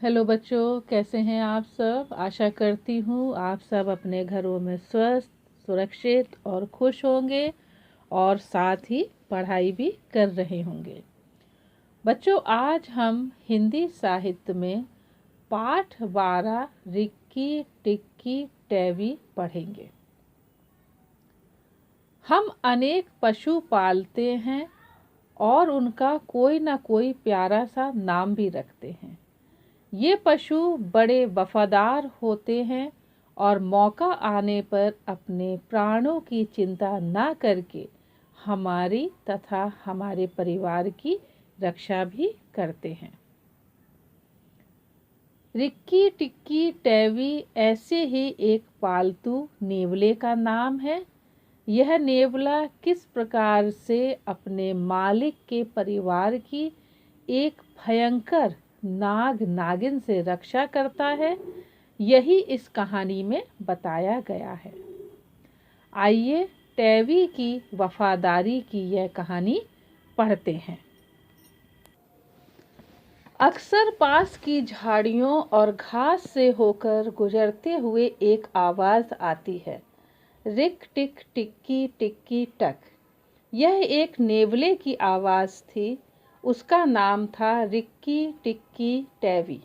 Hello बच्चों, कैसे हैं आप सब। आशा करती हूँ आप सब अपने घरों में स्वस्थ, सुरक्षित और खुश होंगे और साथ ही पढ़ाई भी कर रहे होंगे। बच्चों, आज हम हिंदी साहित्य में पाठ 12 रिक्की टिक्की टैवी पढ़ेंगे। हम अनेक पशु पालते हैं और उनका कोई ना कोई प्यारा सा नाम भी रखते हैं। ये पशु बड़े वफादार होते हैं और मौका आने पर अपने प्राणों की चिंता न करके हमारी तथा हमारे परिवार की रक्षा भी करते हैं। रिक्की टिक्की टैवी ऐसे ही एक पालतू नेवले का नाम है। यह नेवला किस प्रकार से अपने मालिक के परिवार की एक भयंकर नाग नागिन से रक्षा करता है, यही इस कहानी में बताया गया है। आइए टैवी की वफादारी की यह कहानी पढ़ते हैं। अक्सर पास की झाड़ियों और घास से होकर गुजरते हुए एक आवाज आती है, रिक टिक टिक्की टिक्की टक। यह एक नेवले की आवाज थी। उसका नाम था रिक्की टिक्की टैवी।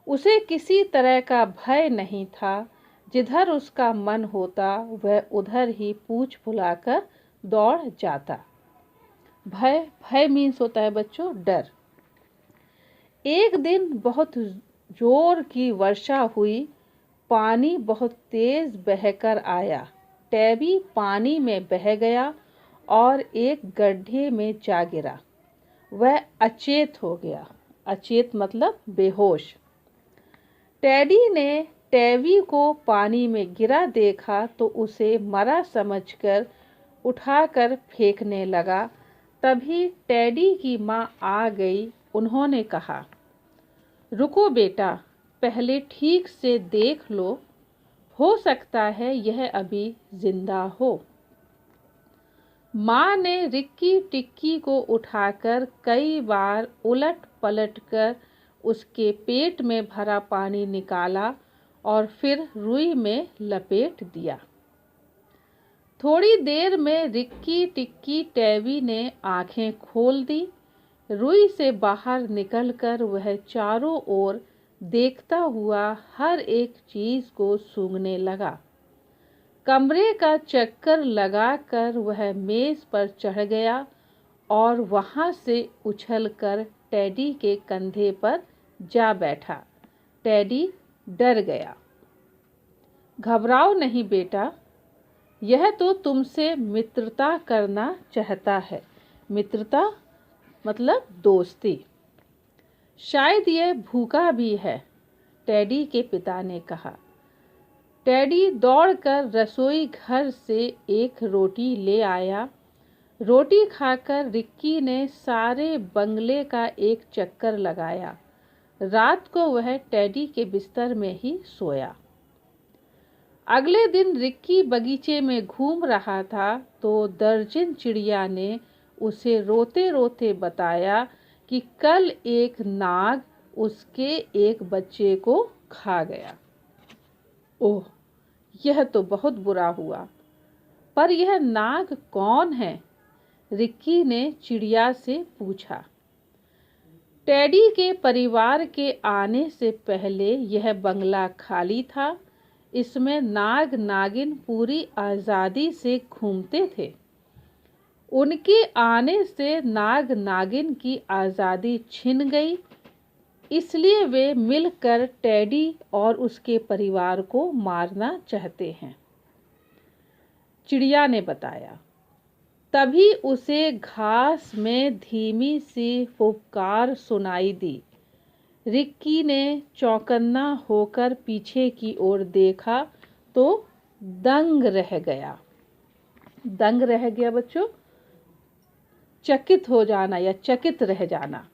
उसे किसी तरह का भय नहीं था। जिधर उसका मन होता वह उधर ही पूंछ फुलाकर दौड़ जाता। भय भय मीन्स होता है बच्चों डर। एक दिन बहुत जोर की वर्षा हुई। पानी बहुत तेज बहकर आया। टैवी पानी में बह गया और एक गड्ढे में जा गिरा। वह अचेत हो गया। अचेत मतलब बेहोश। टैडी ने टैवी को पानी में गिरा देखा तो उसे मरा समझकर उठाकर फेंकने लगा। तभी टैडी की माँ आ गई। उन्होंने कहा, रुको बेटा, पहले ठीक से देख लो, हो सकता है यह अभी जिंदा हो। माँ ने रिक्की टिक्की को उठाकर कई बार उलट पलट कर उसके पेट में भरा पानी निकाला और फिर रुई में लपेट दिया। थोड़ी देर में रिक्की टिक्की टैवी ने आंखें खोल दी। रुई से बाहर निकलकर वह चारों ओर देखता हुआ हर एक चीज को सूंघने लगा। कमरे का चक्कर लगाकर वह मेज पर चढ़ गया और वहां से उछलकर टैडी के कंधे पर जा बैठा। टैडी डर गया। घबराओ नहीं बेटा, यह तो तुमसे मित्रता करना चाहता है। मित्रता मतलब दोस्ती। शायद यह भूखा भी है, टैडी के पिता ने कहा। टैडी दौड़कर रसोई घर से एक रोटी ले आया। रोटी खाकर रिक्की ने सारे बंगले का एक चक्कर लगाया। रात को वह टैडी के बिस्तर में ही सोया। अगले दिन रिक्की बगीचे में घूम रहा था तो दर्जन चिड़िया ने उसे रोते रोते बताया कि कल एक नाग उसके एक बच्चे को खा गया। ओह, यह तो बहुत बुरा हुआ। पर यह नाग कौन है? रिक्की ने चिड़िया से पूछा। टैडी के परिवार के आने से पहले यह बंगला खाली था। इसमें नाग नागिन पूरी आज़ादी से घूमते थे। उनके आने से नाग नागिन की आज़ादी छिन गई, इसलिए वे मिलकर टैडी और उसके परिवार को मारना चाहते हैं, चिड़िया ने बताया। तभी उसे घास में धीमी सी फुफकार सुनाई दी। रिक्की ने चौकन्ना होकर पीछे की ओर देखा तो दंग रह गया। दंग रह गया बच्चों, चकित हो जाना या चकित रह जाना।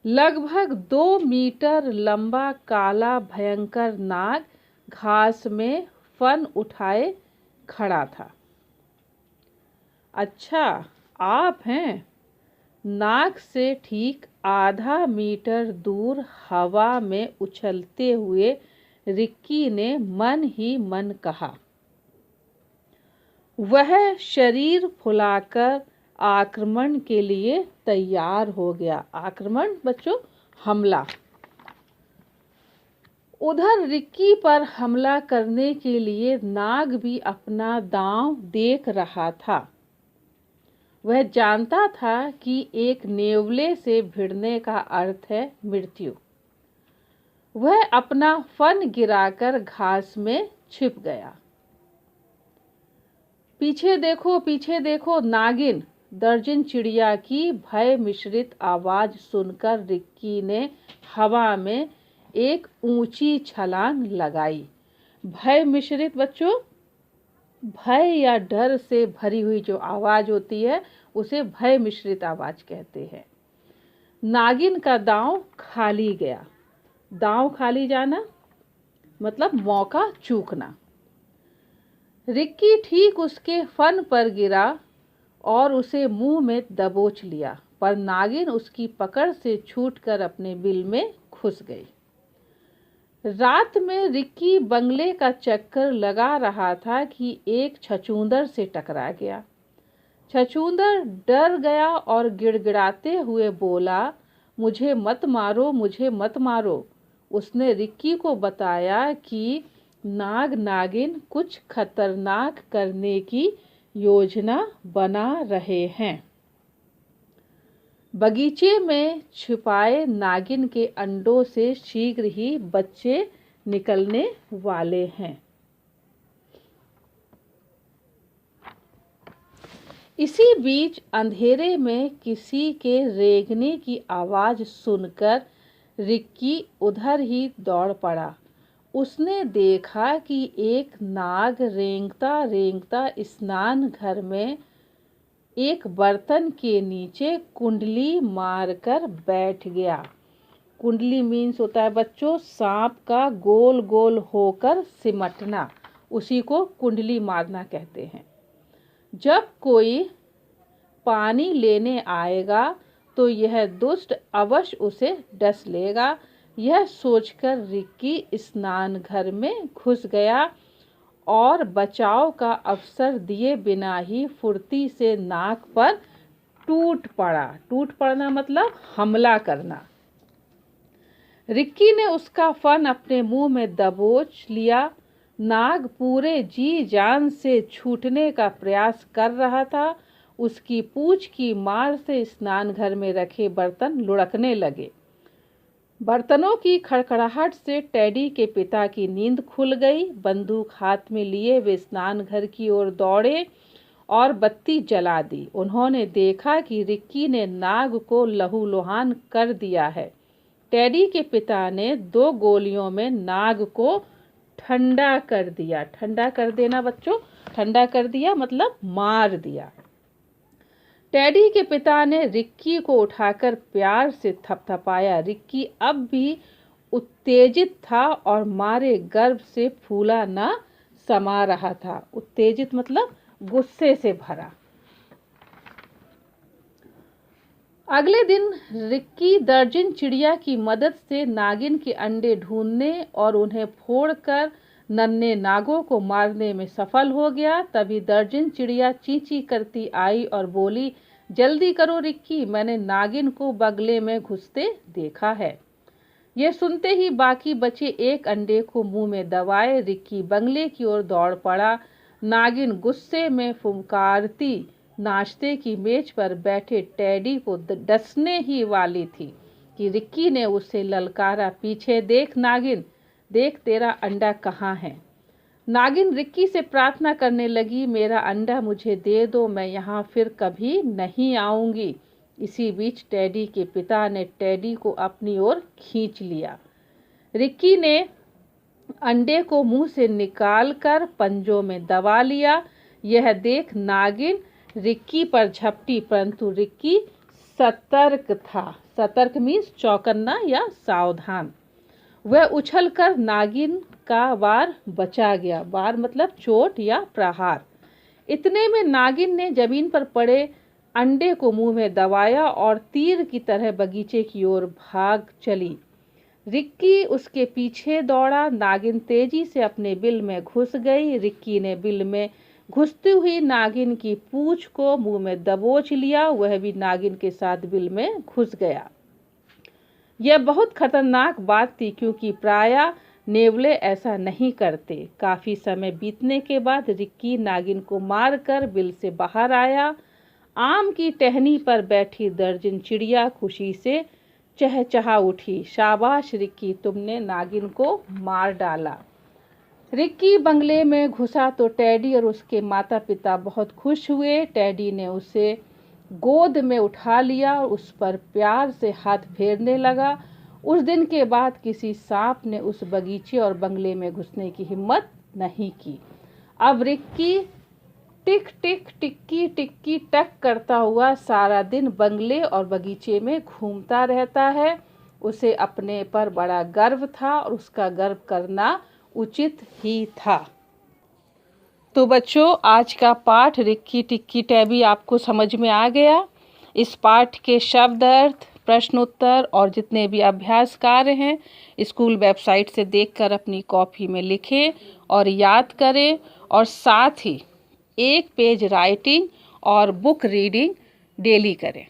लगभग 2 मीटर लंबा काला भयंकर नाग घास में फन उठाए खड़ा था। अच्छा, आप हैं? नाग से ठीक आधा मीटर दूर हवा में उछलते हुए रिक्की ने मन ही मन कहा। वह शरीर फुलाकर आक्रमण के लिए तैयार हो गया। आक्रमण बच्चों, हमला। उधर रिक्की पर हमला करने के लिए नाग भी अपना दांव देख रहा था। वह जानता था कि एक नेवले से भिड़ने का अर्थ है मृत्यु। वह अपना फन गिराकर घास में छिप गया। पीछे देखो नागिन, दर्जन चिड़िया की भय मिश्रित आवाज सुनकर रिक्की ने हवा में एक ऊंची छलांग लगाई। भय मिश्रित बच्चों, भय या डर से भरी हुई जो आवाज होती है उसे भय मिश्रित आवाज कहते हैं। नागिन का दांव खाली गया। दांव खाली जाना मतलब मौका चूकना। रिक्की ठीक उसके फन पर गिरा और उसे मुंह में दबोच लिया, पर नागिन उसकी पकड़ से छूटकर अपने बिल में घुस गई। रात में रिक्की बंगले का चक्कर लगा रहा था कि एक छछूंदर से टकरा गया। छछूंदर डर गया और गिड़गिड़ाते हुए बोला, मुझे मत मारो, मुझे मत मारो। उसने रिक्की को बताया कि नाग नागिन कुछ खतरनाक करने की योजना बना रहे हैं। बगीचे में छिपाए नागिन के अंडों से शीघ्र ही बच्चे निकलने वाले हैं। इसी बीच अंधेरे में किसी के रेंगने की आवाज सुनकर रिक्की उधर ही दौड़ पड़ा। उसने देखा कि एक नाग रेंगता रेंगता स्नान घर में एक बर्तन के नीचे कुंडली मारकर बैठ गया। कुंडली मीन्स होता है बच्चों सांप का गोल गोल होकर सिमटना, उसी को कुंडली मारना कहते हैं। जब कोई पानी लेने आएगा तो यह दुष्ट अवश्य उसे डस लेगा। यह सोचकर रिक्की स्नान घर में घुस गया और बचाव का अवसर दिए बिना ही फुर्ती से नाग पर टूट पड़ा। टूट पड़ना मतलब हमला करना। रिक्की ने उसका फन अपने मुंह में दबोच लिया। नाग पूरे जी जान से छूटने का प्रयास कर रहा था। उसकी पूंछ की मार से स्नान घर में रखे बर्तन लुढ़कने लगे। बर्तनों की खड़खड़ाहट से टेडी के पिता की नींद खुल गई। बंदूक हाथ में लिए वे स्नान घर की ओर दौड़े और बत्ती जला दी। उन्होंने देखा कि रिक्की ने नाग को लहूलुहान कर दिया है। टेडी के पिता ने 2 गोलियों में नाग को ठंडा कर दिया। ठंडा कर देना बच्चों, ठंडा कर दिया मतलब मार दिया। टेडी के पिता ने रिक्की को उठाकर प्यार से थपथपाया। रिक्की अब भी उत्तेजित था और मारे गर्भ से फूला न समा रहा था। उत्तेजित मतलब गुस्से से भरा। अगले दिन रिक्की दर्जन चिड़िया की मदद से नागिन के अंडे ढूंढने और उन्हें फोड़कर नन्हे नागों को मारने में सफल हो गया। तभी दर्जन चिड़िया चींची करती आई और बोली, जल्दी करो रिक्की, मैंने नागिन को बगले में घुसते देखा है। ये सुनते ही बाकी बचे एक अंडे को मुंह में दबाए रिक्की बंगले की ओर दौड़ पड़ा। नागिन गुस्से में फुंकारती नाश्ते की मेज पर बैठे टेडी को डसने ही वाली थी कि रिक्की ने उसे ललकारा, पीछे देख नागिन, देख तेरा अंडा कहाँ है। नागिन रिक्की से प्रार्थना करने लगी, मेरा अंडा मुझे दे दो, मैं यहाँ फिर कभी नहीं आऊंगी। इसी बीच टेडी के पिता ने टेडी को अपनी ओर खींच लिया। रिक्की ने अंडे को मुंह से निकालकर पंजों में दबा लिया। यह देख नागिन रिक्की पर झपटी, परंतु रिक्की सतर्क था। सतर्क मीन्स चौकन्ना या सावधान। वह उछलकर नागिन का वार बचा गया। वार मतलब चोट या प्रहार। इतने में नागिन ने जमीन पर पड़े अंडे को मुंह में दबाया और तीर की तरह बगीचे की ओर भाग चली। रिक्की उसके पीछे दौड़ा। नागिन तेजी से अपने बिल में घुस गई। रिक्की ने बिल में घुसती हुई नागिन की पूंछ को मुंह में दबोच लिया। वह भी नागिन के साथ बिल में घुस गया। यह बहुत खतरनाक बात थी, क्योंकि प्रायः नेवले ऐसा नहीं करते। काफी समय बीतने के बाद रिक्की नागिन को मारकर बिल से बाहर आया। आम की टहनी पर बैठी दर्जन चिड़िया खुशी से चहचहा उठी। शाबाश रिक्की, तुमने नागिन को मार डाला। रिक्की बंगले में घुसा तो टेडी और उसके माता पिता बहुत खुश हुए। टेडी ने उसे गोद में उठा लिया और उस पर प्यार से हाथ फेरने लगा। उस दिन के बाद किसी सांप ने उस बगीचे और बंगले में घुसने की हिम्मत नहीं की। अब रिक्की टिक टिक टिक्की टिक्की टक करता हुआ सारा दिन बंगले और बगीचे में घूमता रहता है। उसे अपने पर बड़ा गर्व था और उसका गर्व करना उचित ही था। तो बच्चों, आज का पाठ रिक्की टिक्की टैबी आपको समझ में आ गया। इस पाठ के शब्द अर्थ, प्रश्न उत्तर और जितने भी अभ्यास कार्य हैं स्कूल वेबसाइट से देखकर अपनी कॉपी में लिखें और याद करें, और साथ ही एक पेज राइटिंग और बुक रीडिंग डेली करें।